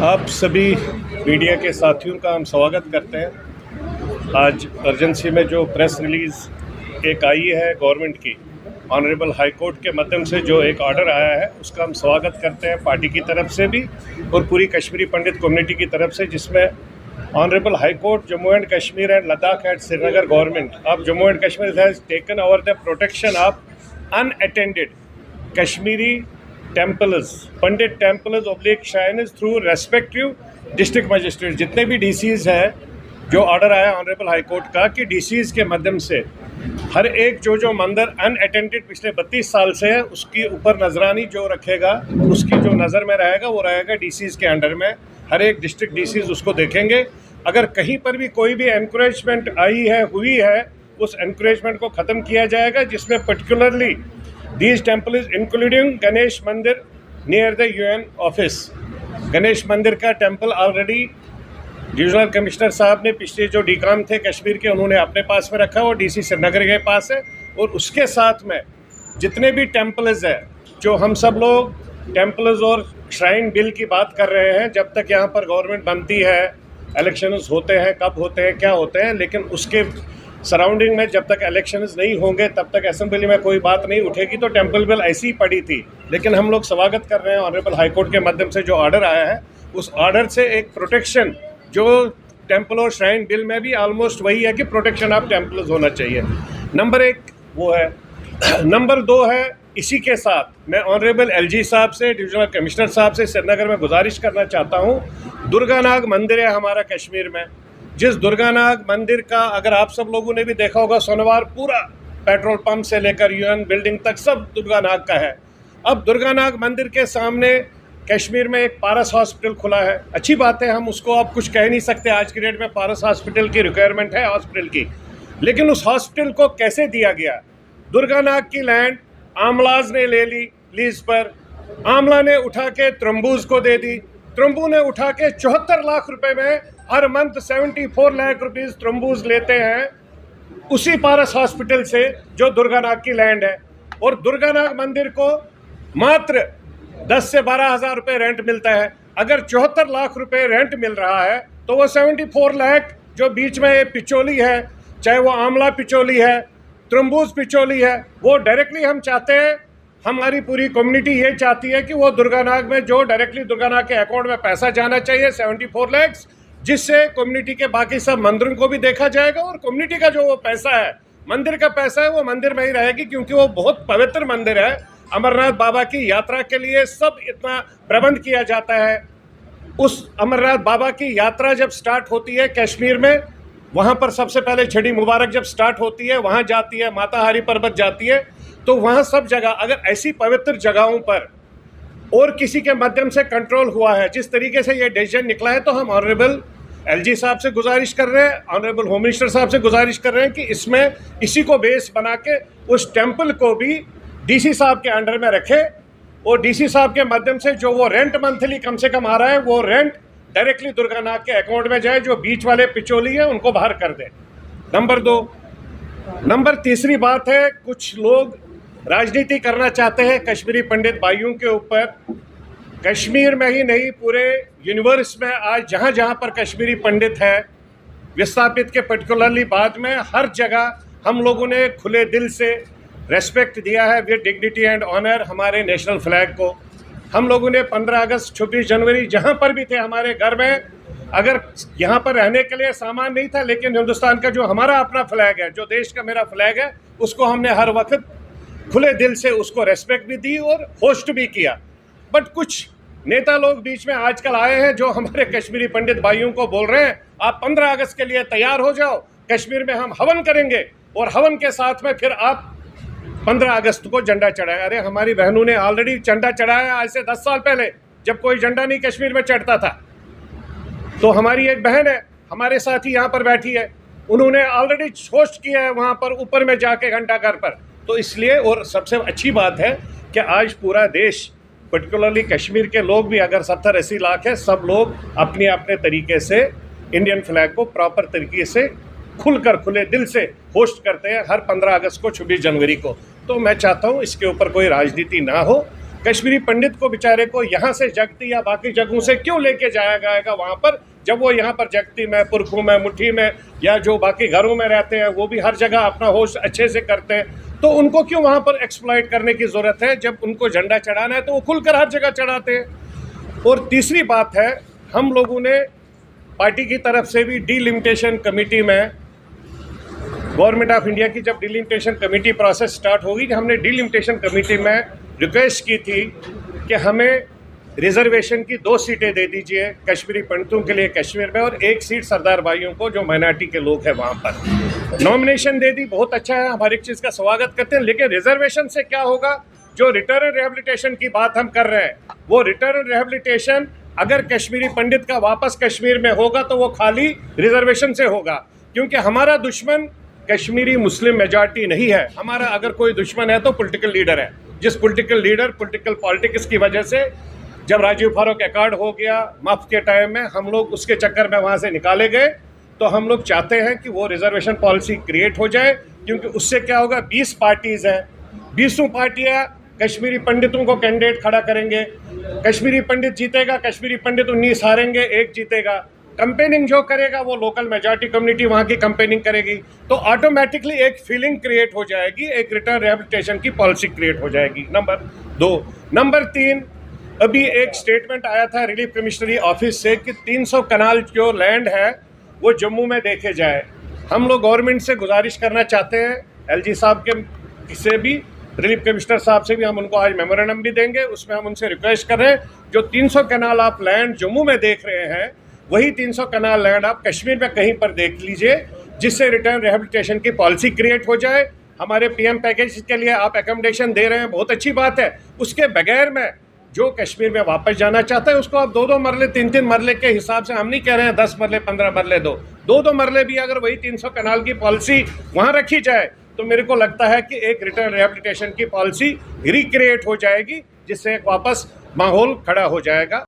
आप सभी मीडिया के साथियों का हम स्वागत करते हैं। आज अर्जेंसी में जो प्रेस रिलीज़ एक आई है गवर्नमेंट की, ऑनरेबल हाई कोर्ट के माध्यम से जो एक ऑर्डर आया है, उसका हम स्वागत करते हैं पार्टी की तरफ से भी और पूरी कश्मीरी पंडित कम्युनिटी की तरफ से, जिसमें honourable high court Jammu and Kashmir and Ladakh and Srinagar government of Jammu and Kashmir has taken over the protection of unattended Kashmiri temples, Pandit temples oblique shrines through respective district magistrate. जितने भी डीसीज है, जो ऑर्डर आया ऑनरेबल हाई कोर्ट का कि डीसीज के माध्यम से हर एक जो मंदिर अनअटेंडेड पिछले 32 साल से है, उसकी ऊपर नजरानी जो रखेगा, उसकी जो नज़र में रहेगा वो रहेगा डीसीज के अंडर में। हर एक डिस्ट्रिक्ट डीसीज उसको देखेंगे। अगर कहीं पर भी कोई भी एनकरेजमेंट आई है, हुई है, उस एनकरेजमेंट को ख़त्म किया जाएगा, जिसमें particularly These temples including Ganesh Mandir near the UN office. Ganesh Mandir का टेम्पल ऑलरेडी डिविजनल कमिश्नर साहब ने पिछले जो डीकाम थे कश्मीर के, उन्होंने अपने पास में रखा, और डीसी श्रीनगर के पास है। और उसके साथ में जितने भी टेम्पल्स है, जो हम सब लोग टेम्पल्स और श्राइन बिल की बात कर रहे हैं, जब तक यहाँ पर गवर्नमेंट बनती है, इलेक्शंस होते हैं, कब होते हैं, क्या होते हैं, लेकिन उसके सराउंडिंग में जब तक इलेक्शंस नहीं होंगे तब तक असेंबली में कोई बात नहीं उठेगी। तो टेम्पल बिल ऐसी ही पड़ी थी, लेकिन हम लोग स्वागत कर रहे हैं ऑनरेबल हाई कोर्ट के माध्यम से जो ऑर्डर आया है, उस ऑर्डर से एक प्रोटेक्शन जो टेम्पल और श्राइन बिल में भी ऑलमोस्ट वही है कि प्रोटेक्शन ऑफ टेम्पल्स होना चाहिए। नंबर 1 वो है। नंबर 2 है, इसी के साथ मैं ऑनरेबल एलजी साहब से, डिविजनल कमिश्नर साहब से श्रीनगर में गुजारिश करना चाहता हूँ। दुर्गानाग मंदिर है हमारा कश्मीर में, जिस दुर्गानाग मंदिर का अगर आप सब लोगों ने भी देखा होगा, सोनवार पूरा पेट्रोल पंप से लेकर यूएन बिल्डिंग तक सब दुर्गानाग का है। अब दुर्गानाग मंदिर के सामने कश्मीर में एक पारस हॉस्पिटल खुला है, अच्छी बात है, हम उसको अब कुछ कह नहीं सकते। आज की डेट में पारस हॉस्पिटल की रिक्वायरमेंट है हॉस्पिटल की, लेकिन उस हॉस्पिटल को कैसे दिया गया? दुर्गानाग की लैंड आमलाज ने ले ली लीज पर, आमला ने उठा के त्रम्बूज को दे दी, त्रम्बू ने उठा के 74 लाख रुपए में हर मंथ 74 लाख रुपीस त्रम्बूज लेते हैं उसी पारस हॉस्पिटल से, जो दुर्गानाग की लैंड है। और दुर्गानाग मंदिर को मात्र 10 से 12 हज़ार रुपये रेंट मिलता है। अगर 74 लाख रुपए रेंट मिल रहा है, तो वो 74 लाख जो बीच में ये पिचोली है, चाहे वो आमला पिचोली है, त्रम्बूज पिचोली है, वो डायरेक्टली हम चाहते हैं, हमारी पूरी कम्युनिटी ये चाहती है कि वो दुर्गानाग में जो डायरेक्टली दुर्गानाग के अकाउंट में पैसा जाना चाहिए 74 लाख, जिससे कम्युनिटी के बाकी सब मंदिरों को भी देखा जाएगा, और कम्युनिटी का जो वो पैसा है, मंदिर का पैसा है, वो मंदिर में ही रहेगी, क्योंकि वो बहुत पवित्र मंदिर है। अमरनाथ बाबा की यात्रा के लिए सब इतना प्रबंध किया जाता है। उस अमरनाथ बाबा की यात्रा जब स्टार्ट होती है कश्मीर में, वहाँ पर सबसे पहले छड़ी मुबारक जब स्टार्ट होती है, वहाँ जाती है, माता हरी पर्वत जाती है। तो वहाँ सब जगह अगर ऐसी पवित्र जगहों पर और किसी के माध्यम से कंट्रोल हुआ है, जिस तरीके से ये डिसीजन निकला है, तो हम ऑनरेबल एलजी साहब से गुजारिश कर रहे हैं, ऑनरेबल होम मिनिस्टर साहब से गुजारिश कर रहे हैं कि इसमें इसी को बेस बना के उस टेम्पल को भी डीसी साहब के अंडर में रखे, और डीसी साहब के माध्यम से जो वो रेंट मंथली कम से कम आ रहा है, वो रेंट डायरेक्टली दुर्गानाग के अकाउंट में जाए, जो बीच वाले पिचोली है उनको बाहर कर दे। नंबर 2। नंबर तीसरी बात है, कुछ लोग राजनीति करना चाहते हैं कश्मीरी पंडित भाइयों के ऊपर। कश्मीर में ही नहीं, पूरे यूनिवर्स में आज जहाँ जहाँ पर कश्मीरी पंडित है विस्थापित के, पर्टिकुलरली बाद में हर जगह हम लोगों ने खुले दिल से रेस्पेक्ट दिया है विद डिग्निटी एंड ऑनर हमारे नेशनल फ्लैग को। हम लोगों ने 15 अगस्त 26 जनवरी जहाँ पर भी थे हमारे घर में, अगर यहाँ पर रहने के लिए सामान नहीं था, लेकिन हिंदुस्तान का जो हमारा अपना फ्लैग है, जो देश का मेरा फ्लैग है, उसको हमने हर वक्त खुले दिल से उसको रेस्पेक्ट भी दी और होस्ट भी किया। बट कुछ नेता लोग बीच में आजकल आए हैं, जो हमारे कश्मीरी पंडित भाइयों को बोल रहे हैं, आप 15 अगस्त के लिए तैयार हो जाओ, कश्मीर में हम हवन करेंगे, और हवन के साथ में फिर आप 15 अगस्त को झंडा चढ़ाए। अरे हमारी बहनों ने ऑलरेडी झंडा चढ़ाया आज से 10 साल पहले, जब कोई झंडा नहीं कश्मीर में चढ़ता था। तो हमारी एक बहन है हमारे साथ ही यहाँ पर बैठी है, उन्होंने ऑलरेडी होस्ट किया है वहाँ पर ऊपर में जाके घंटाघर पर। तो इसलिए, और सबसे अच्छी बात है कि आज पूरा देश, पर्टिकुलरली कश्मीर के लोग भी अगर 70-80 लाख है, सब लोग अपने अपने तरीके से इंडियन फ्लैग को प्रॉपर तरीके से खुलकर खुले दिल से होस्ट करते हैं हर 15 अगस्त को, 26 जनवरी को। तो मैं चाहता हूँ इसके ऊपर कोई राजनीति ना हो, कश्मीरी पंडित को बेचारे को यहाँ से जगती या बाकी जगहों से क्यों लेके जाया जाएगा वहाँ पर, जब वो यहाँ पर जगती में, पुरखू में, मुट्ठी में या जो बाकी घरों में रहते हैं वो भी हर जगह अपना होस्ट अच्छे से करते हैं, तो उनको क्यों वहाँ पर एक्सप्लॉइट करने की ज़रूरत है? जब उनको झंडा चढ़ाना है तो वो खुलकर हर जगह चढ़ाते हैं। और तीसरी बात है, हम लोगों ने पार्टी की तरफ से भी डिलिमिटेशन कमेटी में, गवर्नमेंट ऑफ इंडिया की जब डिलिमिटेशन कमेटी प्रोसेस स्टार्ट होगी, हमने डिलिमिटेशन कमेटी में रिक्वेस्ट की थी कि हमें रिजर्वेशन की 2 सीटें दे दीजिए कश्मीरी पंडितों के लिए कश्मीर में, और 1 सीट सरदार भाइयों को जो माइनॉरिटी के लोग हैं वहाँ पर। नॉमिनेशन दे दी, बहुत अच्छा है, हम हर एक चीज़ का स्वागत करते हैं, लेकिन रिजर्वेशन से क्या होगा? जो रिटर्न एंड रिहेबिलिटेशन की बात हम कर रहे हैं, वो रिटर्न एंड रिहेबिलिटेशन अगर कश्मीरी पंडित का वापस कश्मीर में होगा तो वो खाली रिजर्वेशन से होगा, क्योंकि हमारा दुश्मन कश्मीरी मुस्लिम मेजॉरिटी नहीं है। हमारा अगर कोई दुश्मन है तो पॉलिटिकल लीडर है, जिस पॉलिटिकल पॉलिटिक्स की वजह से जब राजीव फारूक अकॉर्ड हो गया मफ्त के टाइम में, हम लोग उसके चक्कर में वहाँ से निकाले गए। तो हम लोग चाहते हैं कि वो रिजर्वेशन पॉलिसी क्रिएट हो जाए, क्योंकि उससे क्या होगा, 20 पार्टीज़ हैं, 20 पार्टियाँ कश्मीरी पंडितों को कैंडिडेट खड़ा करेंगे, कश्मीरी पंडित जीतेगा, कश्मीरी पंडित 19 हारेंगे, 1 जीतेगा। कंपेनिंग जो करेगा वो लोकल मेजॉरिटी कम्युनिटी वहाँ की कंपेनिंग करेगी, तो ऑटोमेटिकली एक फीलिंग क्रिएट हो जाएगी, एक रिटर्न रिहेबिलिटेशन की पॉलिसी क्रिएट हो जाएगी। नंबर 2। नंबर 3, अभी एक स्टेटमेंट आया था रिलीफ कमिश्नरी ऑफिस से कि 300 कनाल जो लैंड है वो जम्मू में देखे जाए। हम लोग गवर्नमेंट से गुजारिश करना चाहते हैं, एलजी साहब के से भी, रिलीफ कमिश्नर साहब से भी, हम उनको आज मेमोरेंडम भी देंगे, उसमें हम उनसे रिक्वेस्ट कर रहे हैं जो 300 कनाल आप लैंड जम्मू में देख रहे हैं, वही 300 कनाल लैंड आप कश्मीर में कहीं पर देख लीजिए, जिससे रिटर्न रिहेबिलिटेशन की पॉलिसी क्रिएट हो जाए। हमारे पीएम पैकेज के लिए आप एकोमोडेशन दे रहे हैं, बहुत अच्छी बात है, उसके बगैर में जो कश्मीर में वापस जाना चाहता है उसको आप 2-2 मरले 3-3 मरले के हिसाब से, हम नहीं कह रहे हैं 10 मरले 15 मरले दो, 2-2 मरले भी अगर वही 300 कनाल की पॉलिसी वहाँ रखी जाए तो मेरे को लगता है कि एक रिटर्न रिहेबिलिटेशन की पॉलिसी रिक्रिएट हो जाएगी, जिससे एक वापस माहौल खड़ा हो जाएगा।